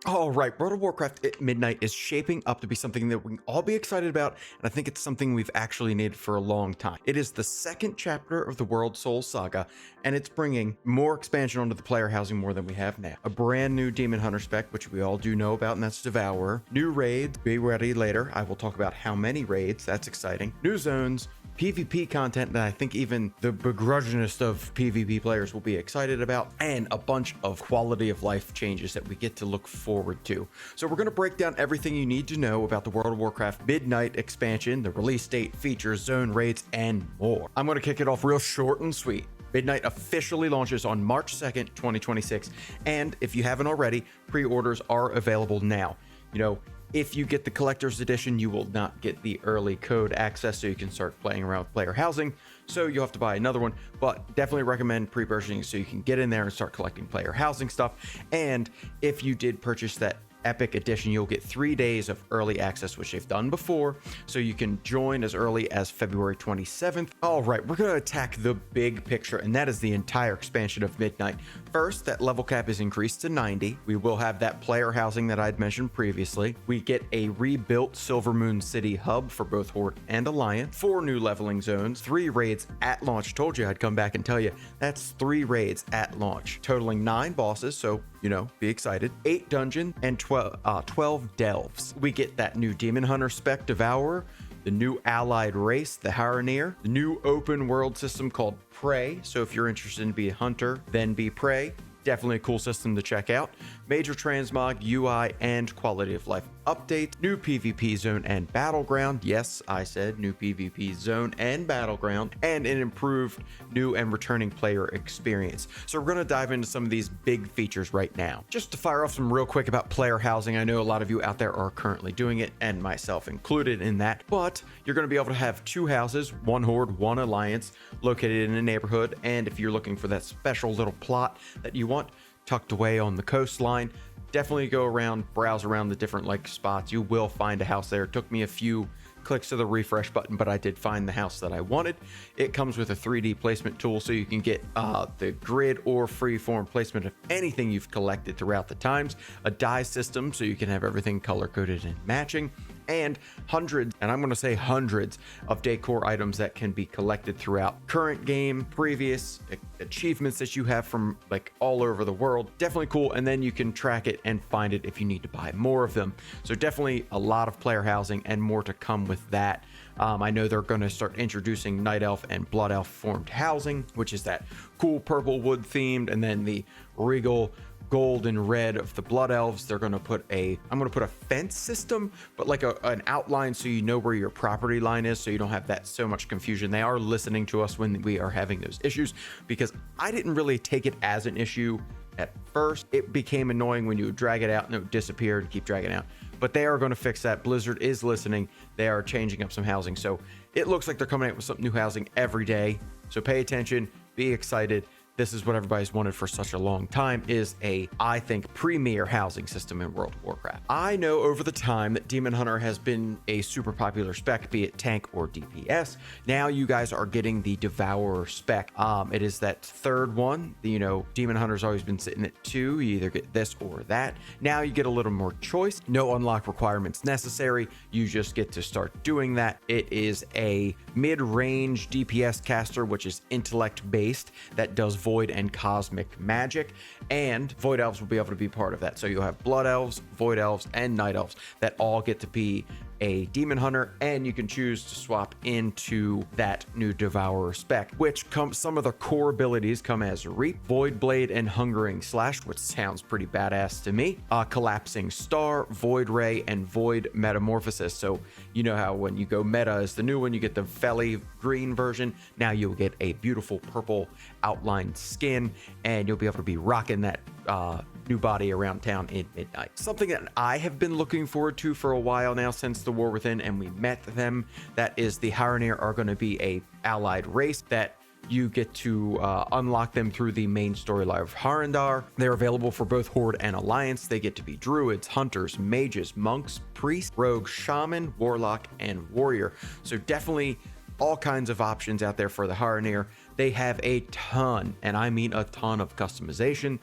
All right, World of Warcraft at Midnight is shaping up to be something that we can all be excited about, and I think it's something we've actually needed for a long time. It is the second chapter of the World Soul Saga, and it's bringing more expansion onto the player housing more than we have now. A brand new Demon Hunter spec, which we all do know about, and that's Devourer. New raids, be ready later. I will talk about how many raids, that's exciting. New zones, PvP content that I think even the begrudgingest of PvP players will be excited about, and a bunch of quality of life changes that we get to look forward to. So we're going to break down everything you need to know about the World of Warcraft Midnight expansion, the release date, features, zone raids, and more. I'm going to kick it off real short and sweet. Midnight officially launches on March 2nd, 2026, and if you haven't already, pre-orders are available now. You know, if you get the collector's edition, you will not get the early code access, so you can start playing around with player housing. So you'll have to buy another one, but definitely recommend pre-purchasing so you can get in there and start collecting player housing stuff. And if you did purchase that Epic edition, you'll get 3 days of early access, which they've done before, so you can join as early as February 27th. All right, we're going to attack the big picture, and that is the entire expansion of Midnight. First, that level cap is increased to 90. We will have that player housing that I'd mentioned previously. We get a rebuilt Silvermoon City hub for both Horde and Alliance, 4 new leveling zones, 3 raids at launch. Told you I'd come back and tell you that's 3 raids at launch, totaling 9 bosses, so you know, be excited. 8 dungeon and 12 delves. We get that new Demon Hunter spec Devourer, the new allied race, the Haranir, the new open world system called Prey. So if you're interested in being a hunter, then be Prey. Definitely a cool system to check out. Major transmog, UI, and quality of life updates. New PvP zone and battleground. Yes, I said new PvP zone and battleground. And an improved new and returning player experience. So we're going to dive into some of these big features right now. Just to fire off some real quick about player housing. I know a lot of you out there are currently doing it, and myself included in that. But you're going to be able to have 2 houses, 1 Horde, 1 Alliance, located in a neighborhood. And if you're looking for that special little plot that you want tucked away on the coastline, definitely go around, browse around the different like spots. You will find a house there. It took me a few clicks of the refresh button, but I did find the house that I wanted. It comes with a 3D placement tool, so you can get the grid or freeform placement of anything you've collected throughout the times, a die system so you can have everything color coded and matching, and hundreds, and I'm going to say hundreds, of decor items that can be collected throughout current game, previous achievements that you have from like all over the world. Definitely cool. And then you can track it and find it if you need to buy more of them. So definitely a lot of player housing and more to come with that. I know they're going to start introducing Night Elf and Blood Elf formed housing, which is that cool purple wood themed, and then the regal gold and red of the Blood Elves. They're going to put I'm going to put a fence system, but like an outline so you know where your property line is, so you don't have that so much confusion. They are listening to us when we are having those issues, because I didn't really take it as an issue at first. It became annoying when you would drag it out and it would disappear and keep dragging out. But they are going to fix that. Blizzard is listening. They are changing up some housing. So it looks like they're coming out with some new housing every day. So pay attention, be excited. This is what everybody's wanted for such a long time, is I think, premier housing system in World of Warcraft. I know over the time that Demon Hunter has been a super popular spec, be it tank or DPS. Now you guys are getting the Devourer spec. It is that third one. You know, Demon Hunter's always been sitting at 2. You either get this or that. Now you get a little more choice. No unlock requirements necessary. You just get to start doing that. It is a mid-range DPS caster, which is intellect based, that does void and cosmic magic, and void elves will be able to be part of that. So you'll have blood elves, void elves, and night elves that all get to be a demon hunter, and you can choose to swap into that new Devourer spec, which some of the core abilities come as Reap, Void Blade, and Hungering Slash, which sounds pretty badass to me. Collapsing Star, Void Ray, and Void Metamorphosis. So you know how when you go meta as the new one, you get the Felly green version. Now you'll get a beautiful purple outlined skin, and you'll be able to be rocking that new body around town in Midnight. Something that I have been looking forward to for a while now, since the War Within and we met them, that is the Haranir are going to be a allied race that you get to unlock them through the main storyline of Harandar. They're available for both Horde and Alliance. They get to be druids, hunters, mages, monks, priests, rogue, shaman, warlock, and warrior. So definitely all kinds of options out there for the Haranir. They have a ton, and I mean a ton of customization.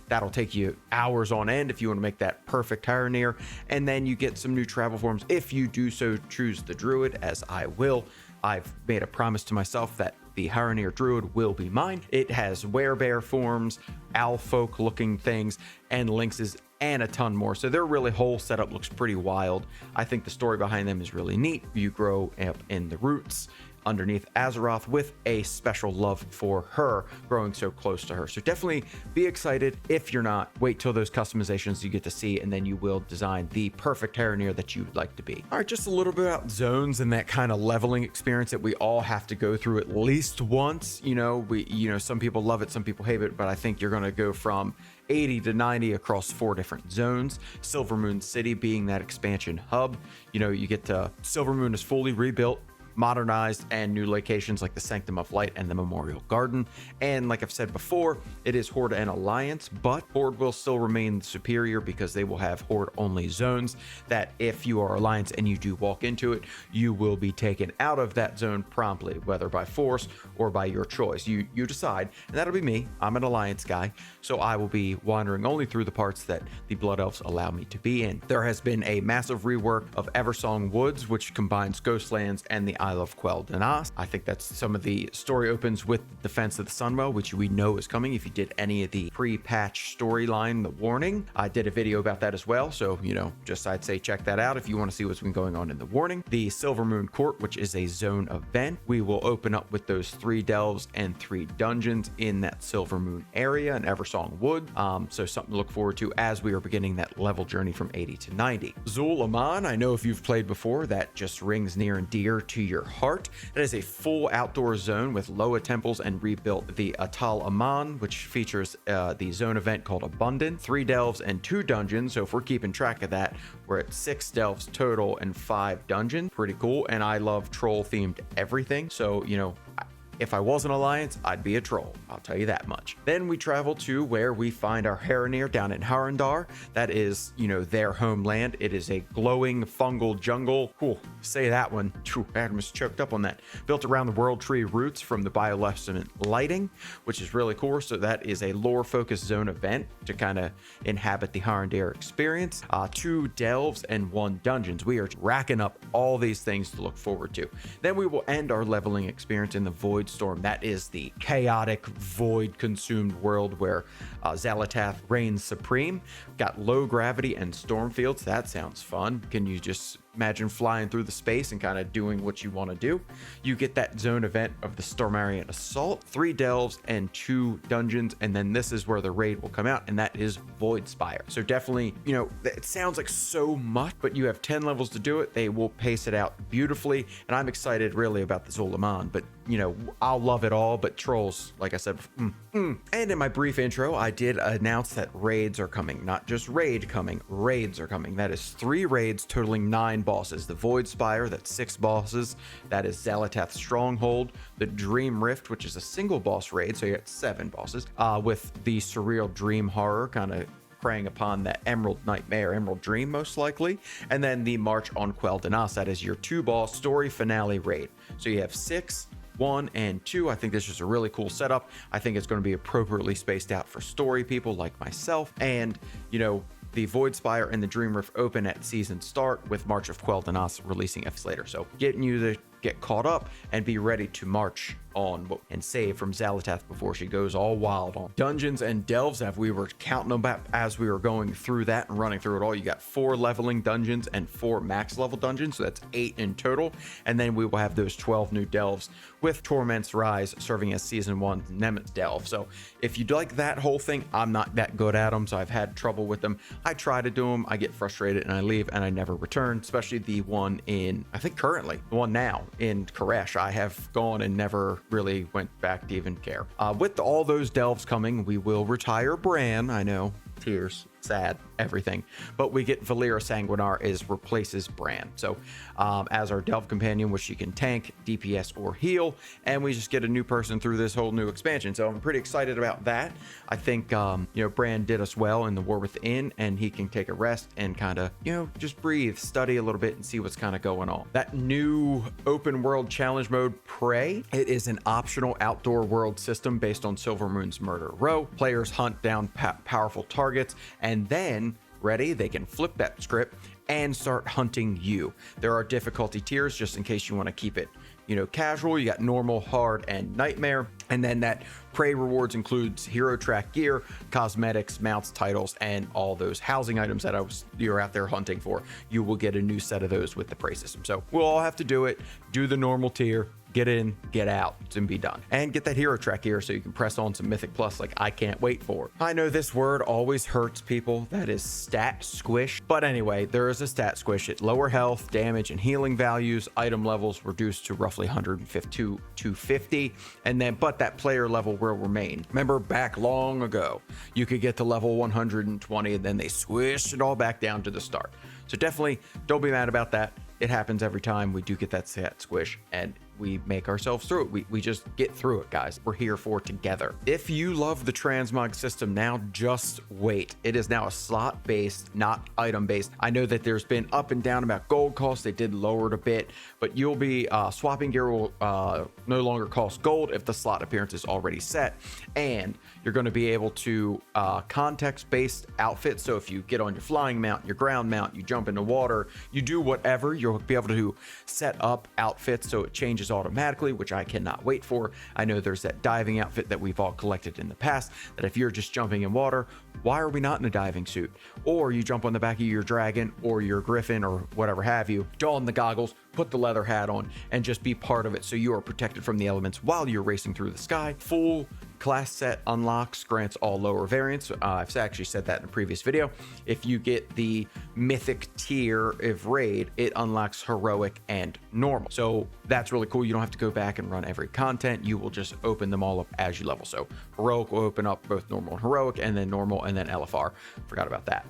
That'll take you hours on end if you want to make that perfect Haranir, and then you get some new travel forms if you do so choose the Druid, as I will. I've made a promise to myself that the Haranir Druid will be mine. It has werebear forms, owl folk looking things, and lynxes, and a ton more. So their really whole setup looks pretty wild. I think the story behind them is really neat. You grow up in the roots underneath Azeroth with a special love for her, growing so close to her. So definitely be excited. If you're not, wait till those customizations you get to see, and then you will design the perfect Haranir that you would like to be. All right, just a little bit about zones and that kind of leveling experience that we all have to go through at least once. Some people love it, some people hate it, but I think you're going to go from 80 to 90 across 4 different zones. Silvermoon City being that expansion hub. You get to Silvermoon is fully rebuilt, modernized, and new locations like the Sanctum of Light and the Memorial Garden. And like I've said before, it is Horde and Alliance, but Horde will still remain superior because they will have Horde only zones that if you are Alliance and you do walk into it, you will be taken out of that zone promptly, whether by force or by your choice. You decide, and that'll be me. I'm an Alliance guy, so I will be wandering only through the parts that the Blood Elves allow me to be in. There has been a massive rework of Eversong Woods, which combines Ghostlands and the Isle of Quell Danas. I think that's some of the story opens with Defense of the Sunwell, which we know is coming. If you did any of the pre-patch storyline, the Warning, I did a video about that as well. So, I'd say check that out if you want to see what's been going on in the Warning. The Silvermoon Court, which is a zone event, we will open up with those 3 delves and 3 dungeons in that Silvermoon area in Eversong Wood. So something to look forward to as we are beginning that level journey from 80 to 90. Zul Aman, I know if you've played before, that just rings near and dear to your heart. It is a full outdoor zone with Loa temples and rebuilt the Atal Aman, which features the zone event called Abundant, 3 delves and 2 dungeons. So if we're keeping track of that, we're at 6 delves total and 5 dungeons. Pretty cool. And I love troll themed everything. So, if I was an Alliance, I'd be a troll. I'll tell you that much. Then we travel to where we find our Haranir down in Harandar. That is, their homeland. It is a glowing fungal jungle. Cool. Say that one. I almost choked up on that. Built around the World Tree roots from the bioluminescent lighting, which is really cool. So that is a lore-focused zone event to kind of inhabit the Harandir experience. 2 delves and 1 dungeons. We are racking up all these things to look forward to. Then we will end our leveling experience in the Void Storm. That is the chaotic, void-consumed world where Xalatath reigns supreme. Got low gravity and storm fields. That sounds fun. Can you just imagine flying through the space and kind of doing what you want to do? You get that zone event of the Stormarian Assault, 3 delves and 2 dungeons, and then this is where the raid will come out, and that is Void Spire. So definitely, it sounds like so much, but you have 10 levels to do it. They will pace it out beautifully, and I'm excited really about the Zulaman, but I'll love it all, but trolls, like I said, And in my brief intro, I did announce that raids are coming. Not just raid coming, raids are coming. That is 3 raids totaling 9 bosses. The Void Spire, that's 6 bosses. That is Xalatath's Stronghold. The Dream Rift, which is a single boss raid, so you got 7 bosses. With the Surreal Dream Horror kind of preying upon that Emerald Nightmare, Emerald Dream most likely. And then the March on Quell Danas, that is your 2 boss story finale raid. So you have 6, 1, and 2. I think this is a really cool setup. I think it's going to be appropriately spaced out for story people like myself. And, the Void Spire and the Dream Rift open at season start, with March of Quell Danas releasing Fs later. So getting you to get caught up and be ready to march on and save from Xalatath before she goes all wild on dungeons and delves. As we were counting them up as we were going through that and running through it all, you got 4 leveling dungeons and 4 max level dungeons, so that's 8 in total. And then we will have those 12 new delves, with Torment's Rise serving as season 1 Nemesis delve. So if you like that whole thing, I'm not that good at them, so I've had trouble with them. I try to do them, I get frustrated and I leave and I never return, especially the one in, I think currently, the one now in Koresh. I have gone and never really went back to even care. With all those delves coming, we will retire Bran. I know, tears. sad, everything. But we get Valera Sanguinar is replaces Bran. So as our Delve Companion, which she can tank, DPS, or heal, and we just get a new person through this whole new expansion. So I'm pretty excited about that. I think, you know, Bran did us well in the War Within, and he can take a rest and kind of, you know, just breathe, study a little bit, and see what's kind of going on. That new open world challenge mode, Prey, it is an optional outdoor world system based on Silvermoon's Murder Row. Players hunt down powerful targets, and then, ready, they can flip that script and start hunting you. There are difficulty tiers just in case you want to keep it, you know, casual. You got normal, hard, and nightmare. And then that Prey rewards includes hero track gear, cosmetics, mounts, titles, and all those housing items that you're out there hunting for. You will get a new set of those with the Prey system. So we'll all have to do it, do the normal tier, get in, get out, and be done. And get that hero track gear so you can press on some Mythic Plus like I can't wait for. I know this word always hurts people. That is stat squish. But anyway, there is a stat squish. It lower health, damage, and healing values. Item levels reduced to roughly 150 to 250. And then, but that player level will remain. Remember back long ago, you could get to level 120 and then they squished it all back down to the start. So definitely don't be mad about that. It happens every time we do get that stat squish, and we make ourselves through it. We just get through it, guys. We're here for together. If you love the transmog system now, just wait. It is now a slot based, not item based. I know that there's been up and down about gold cost. They did lower it a bit, but you'll be swapping gear will no longer cost gold if the slot appearance is already set, and you're going to be able to context based outfits. So if you get on your flying mount, your ground mount, you jump into water, you do whatever, you'll be able to set up outfits so it changes automatically, which I cannot wait for. I know there's that diving outfit that we've all collected in the past, that if you're just jumping in water, why are we not in a diving suit? Or you jump on the back of your dragon or your griffin or whatever have you, don the goggles, put the leather hat on, and just be part of it so you are protected from the elements while you're racing through the sky. Full class set unlocks, grants all lower variants. I've actually said that in a previous video. If you get the mythic tier of raid, it unlocks heroic and normal. So that's really cool. You don't have to go back and run every content. You will just open them all up as you level. So heroic will open up both normal and heroic, and then normal and then LFR. Forgot about that.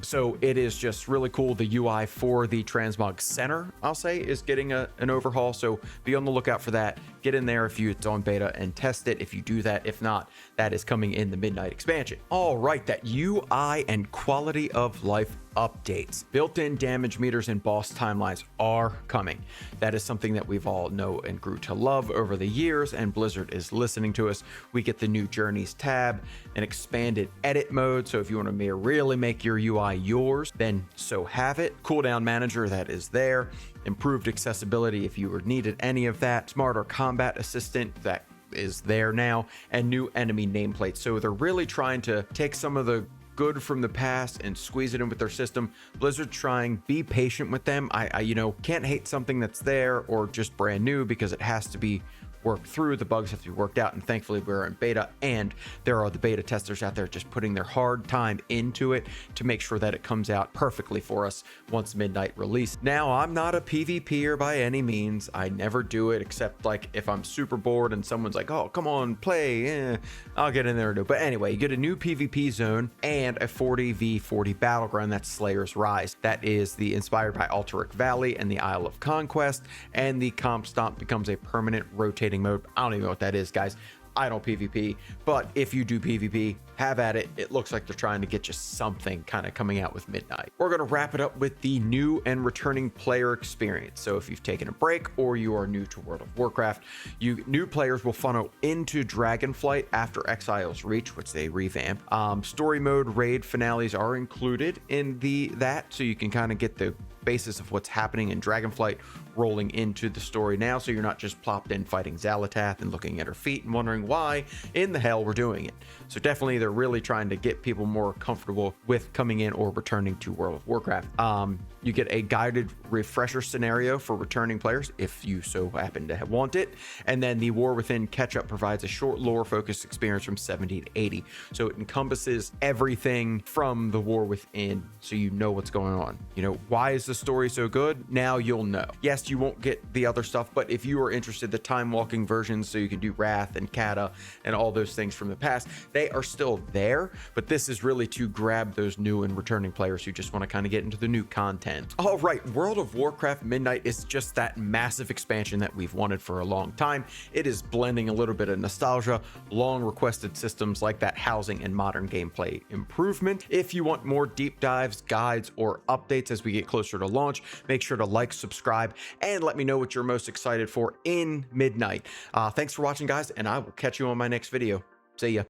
So it is just really cool. The UI for the Transmog Center, I'll say, is getting an overhaul. So be on the lookout for that. Get in there if it's on beta and test it if you do that. If not, that is coming in the Midnight expansion. All right, that UI and quality of life updates. Built-in damage meters and boss timelines are coming. That is something that we've all know and grew to love over the years, and Blizzard is listening to us. We get the new Journeys tab, an expanded edit mode, so if you want to really make your UI yours, then so have it. Cooldown manager that is there. Improved accessibility if you were needed any of that. Smarter combat assistant that is there now, and new enemy nameplates. So they're really trying to take some of the good from the past and squeeze it in with their system. Blizzard trying, be patient with them. I you know, can't hate something that's there or just brand new, because it has to be worked through. The bugs have to be worked out, and thankfully we're in beta, and there are the beta testers out there just putting their hard time into it to make sure that it comes out perfectly for us once Midnight release. Now, I'm not a PvPer by any means. I never do it except like if I'm super bored and someone's like, oh, come on, play, I'll get in there and do it. But anyway, you get a new PvP zone and a 40v40 battleground. That's Slayer's Rise. That is inspired by Altaric Valley and the Isle of Conquest, and the comp stomp becomes a permanent rotating mode. I don't even know what that is, guys. I don't PvP, but if you do PvP, have at it. It looks like they're trying to get you something kind of coming out with Midnight. We're going to wrap it up with the new and returning player experience. So if you've taken a break or you are new to World of Warcraft, new players will funnel into Dragonflight after Exile's Reach, which they revamp. Story mode raid finales are included in that, so you can kind of get the basis of what's happening in Dragonflight rolling into the story now, so you're not just plopped in fighting Xalatath and looking at her feet and wondering why in the hell we're doing it. So definitely they're really trying to get people more comfortable with coming in or returning to World of Warcraft. You get a guided refresher scenario for returning players if you so happen to want it, and then the War Within catch-up provides a short lore-focused experience from 70 to 80, so it encompasses everything from the War Within, so you know what's going on. You know, why is the the story so good, now you'll know. Yes, you won't get the other stuff, but if you are interested, the time walking versions, so you can do Wrath and Kata and all those things from the past, they are still there, but this is really to grab those new and returning players who just want to kind of get into the new content. All right, World of Warcraft Midnight is just that massive expansion that we've wanted for a long time. It is blending a little bit of nostalgia, long requested systems like that housing and modern gameplay improvement. If you want more deep dives, guides, or updates as we get closer to launch, make sure to like, subscribe, and let me know what you're most excited for in Midnight. Thanks for watching, guys, and I will catch you on my next video. See ya.